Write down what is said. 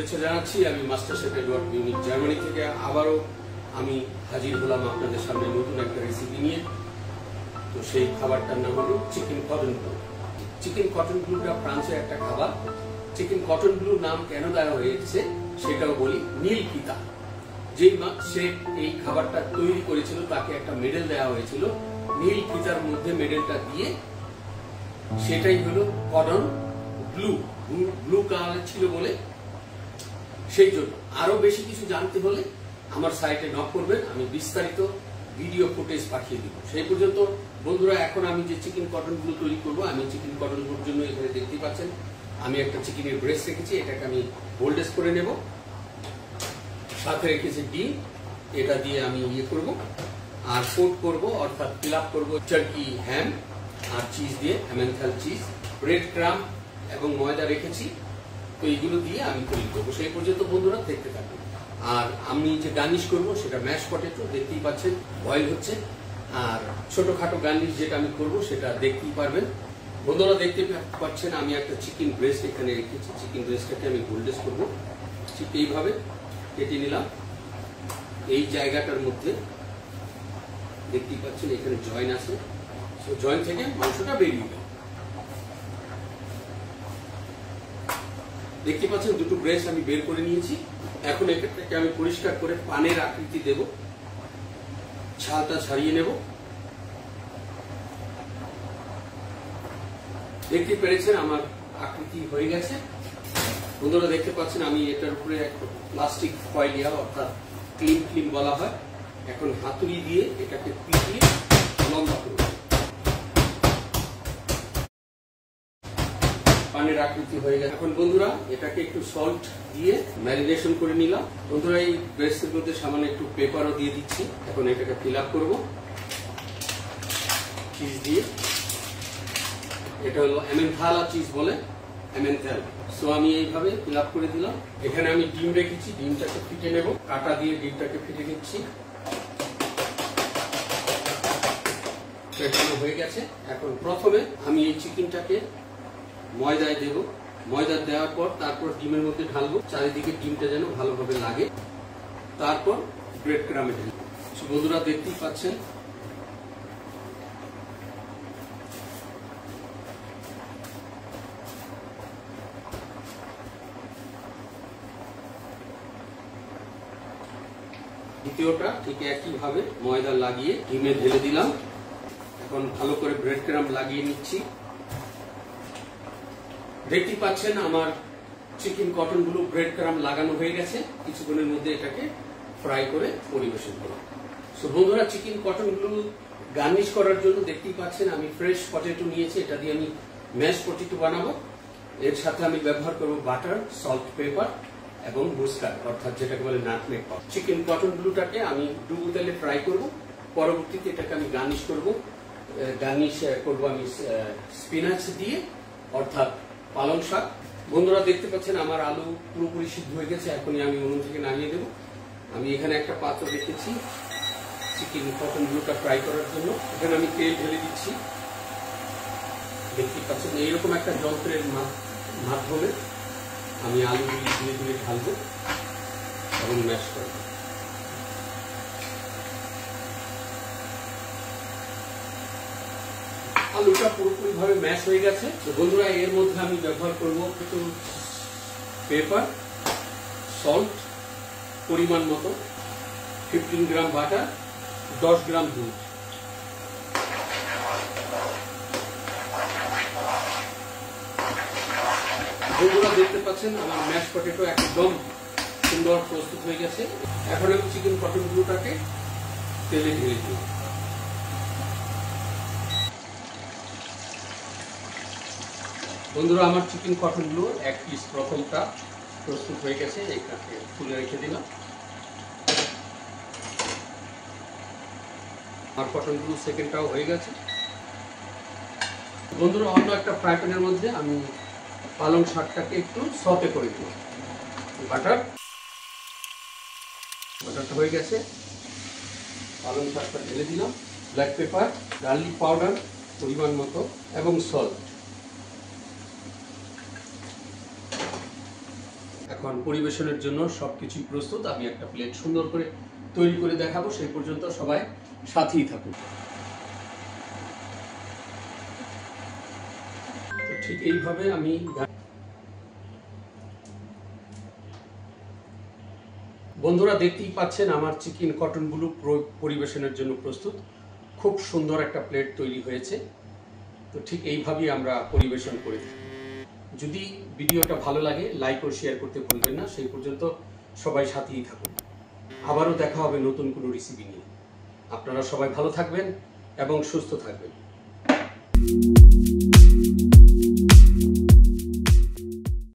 শুভেচ্ছা জানাচ্ছি। আমি master chef Edward Munich Germany থেকে আবারও আমি হাজির হলাম আপনাদের সামনে নতুন একটা রেসিপি নিয়ে। তো সেই খাবারটার নাম হলো chicken cordon bleu. Chicken cordon ব্লুটা ফ্রান্সের একটা খাবার। চিকেন কটন ব্লু নাম কেন দেওয়া হয়েছে সেটাও বলি। নীল ফিতা, যেই শেফ এই খাবারটা তৈরি করেছিল তাকে একটা মেডেল দেওয়া হয়েছিল। নীল ফিতার মধ্যে মেডেলটা দিয়ে সেটাই হলো কটন ব্লু। ব্লু কালার ছিল বলে সেই জন্য। আরো বেশি কিছু জানতে হলে আমার সাইটে নক করবেন, আমি বিস্তারিত ভিডিও ফুটেজ পাঠিয়ে দিব। সেই পর্যন্ত বন্ধুরা, এখন আমি যে চিকেন কটন ব্লু তৈরি করব, আমি চিকেন কটন ব্লুর জন্য এখানে দেখতে পাচ্ছেন আমি একটা চিকেনের ব্রেস্ট রেখেছি, এটাকে আমি বোল্ডেস করে নেব। সাথে রেখেছি ডিম, এটা দিয়ে আমি করব আর কোট করব, অর্থাৎ ফিল আপ করবো টার্কি হ্যাম আর চিজ দিয়ে, হ্যামেনথাল চিজ, ব্রেড ক্রাম এবং ময়দা রেখেছি। তো এইগুলো দিয়ে আমি তৈরি করবো। সেই পর্যন্ত বন্ধুরা দেখতে থাকবেন। আর আমি যে গার্নিশ করব সেটা ম্যাশ পটেটো, দেখতেই পাচ্ছেন বয়েল হচ্ছে। আর ছোটখাটো গার্নিশ যেটা আমি করব সেটা দেখতেই পারবেন। বন্ধুরা দেখতে পাচ্ছেন আমি একটা চিকেন ব্রেস্ট এখানে রেখেছি। চিকেন ব্রেস্টটাকে আমি বোল্ডেস করব, ঠিক এইভাবে কেটে নিলাম। এই জায়গাটার মধ্যে দেখতেই পাচ্ছেন এখানে জয়েন আছে, জয়েন থেকে মাংসটা বেরিয়ে গেল। দেখতে পাচ্ছেন দুটো ব্রেস্ট আমি বের করে নিয়েছি। এখন এটাকে আমি পরিষ্কার করে পানের আকৃতি দেব, ছালটা ছাড়িয়ে নেব। দেখতে পেরেছেন আমার আকৃতি হয়ে গেছে। বন্ধুরা দেখতে পাচ্ছেন আমি এটার উপরে একটা প্লাস্টিক ফয়েল অর্থাৎ ক্লিম বলা হয়। এখন হাতুড়ি দিয়ে এটাকে পিটিয়ে লম্বা করব। পানের আকৃতি হয়ে গেছে। এখন বন্ধুরা এটাকে একটু সল্ট দিয়ে ম্যারিনেশন করে নিলাম। বন্ধুরা এই ব্রেস্টের মধ্যে সামান্য একটু পেপারও দিয়ে দিচ্ছি। এখন এটাকে ফিল আপ করবো চিজ দিয়ে। এটা হলো এমেনথাল চিজ বলে, এমেনথাল। সো আমি এইভাবে ফিল আপ করে দিলাম। এখানে আমি ডিম রেখেছি, ডিমটাকে ফিটে নেব। কাটা দিয়ে ডিমটাকে ফিটে নিচ্ছি। হয়ে গেছে। এখন প্রথমে আমি এই চিকেনটাকে ময়দায় দেব। ময়দা দেওয়ার পর তারপর ডিমের মধ্যে ঢালবো, চারিদিকে ডিমটা যেন ভালোভাবে লাগে। তারপর ব্রেড ক্রামে ঢালবো। বন্ধুরা দেখতেই পাচ্ছেন দ্বিতীয়টা ঠিক একইভাবে ময়দা লাগিয়ে ডিমে ঢেলে দিলাম। এখন ভালো করে ব্রেড ক্রাম লাগিয়ে নিচ্ছি। দেখতে পাচ্ছেন আমার চিকেন কটন ব্লু ব্রেড ক্রাম লাগানো হয়ে গেছে। কিছুক্ষণের মধ্যে এটাকে ফ্রাই করে পরিবেশন করব। সো বন্ধুরা, চিকেন কটন ব্লু গার্নিশ করার জন্য দেখতেই পাচ্ছেন আমি ফ্রেশ পটেটো নিয়েছি। এটা দিয়ে আমি ম্যাশ পটেটো বানাবো। এর সাথে আমি ব্যবহার করব বাটার, সল্ট, পেপার এবং মুস্টার্ড অর্থাৎ যেটাকে বলে নাটমেগ পাউডার। চিকেন কটন ব্লুটাকে আমি ডুবো তেলে ফ্রাই করব। পরবর্তীতে এটাকে আমি গার্নিশ করব। গার্নিশ করব আমি স্পিনাচ দিয়ে, অর্থাৎ পালং শাক। বন্ধুরা দেখতে পাচ্ছেন আমার আলু পুরোপুরি সিদ্ধ হয়ে গেছে। এখনই আমি উনুন থেকে নামিয়ে দেব। আমি এখানে একটা পাত্র রেখেছি চিকেন কটন ব্লুটা ফ্রাই করার জন্য। এখানে আমি তেল ঢেলে দিচ্ছি। দেখতে পাচ্ছেন এইরকম একটা যন্ত্রের মাধ্যমে আমি আলুগুলি ধীরে ধীরে ঢালবো এবং ম্যাশ করবো। আলুটা পুরোপুরি ভাবে ম্যাশ হয়ে গেছে। তো বন্ধুরা এর মধ্যে আমি ব্যবহার করব একটু পেপার, সল্ট, পরিমাণ মতো, 15 গ্রাম বাটার, 10 গ্রাম দুধ। বন্ধুরা দেখতে পাচ্ছেন আমার ম্যাশ পটেটো একদম সুন্দর প্রস্তুত হয়ে গেছে। এখন আমি চিকেন কটন ব্লুটাকে তেলে ঢেলে দিই। বন্ধুরা আমার চিকেন কটন ব্লু এক পিস প্রথমটা প্রস্তুত হয়ে গেছে। এটাকে তুলে রেখে দিলাম। আমার কটন ব্লু সেকেন্ডটাও হয়ে গেছে। বন্ধুরা অন্য একটা ফ্রাই প্যানের মধ্যে আমি পালং শাকটাকে একটু সতে করে দিই। বাটারটা হয়ে গেছে। পালং শাকটা ঢেলে দিলাম। ব্ল্যাক পেপার, গার্লিক পাউডার পরিমাণ মতো এবং সল্ট। এখন এখন পরিবেশনের জন্য সবকিছু প্রস্তুত। আমি একটা প্লেট সুন্দর করে তৈরি করে দেখাবো, সেই পর্যন্ত সবাই সাথেই থাকুন। তো ঠিক এইভাবে আমি বন্ধুরা দেখতেই পাচ্ছেন আমার চিকেন কটন ব্লু পরিবেশনের জন্য প্রস্তুত। খুব সুন্দর একটা প্লেট তৈরি হয়েছে। তো ঠিক এইভাবেই আমরা পরিবেশন করে থাকি। যদি ভিডিওটা ভালো লাগে লাইক ও শেয়ার করতে ভুলবেন না। সেই পর্যন্ত সবাই সাথেই থাকুন। আবারও দেখা হবে নতুন কোনো রেসিপি নিয়ে। আপনারা সবাই ভালো থাকবেন এবং সুস্থ থাকবেন।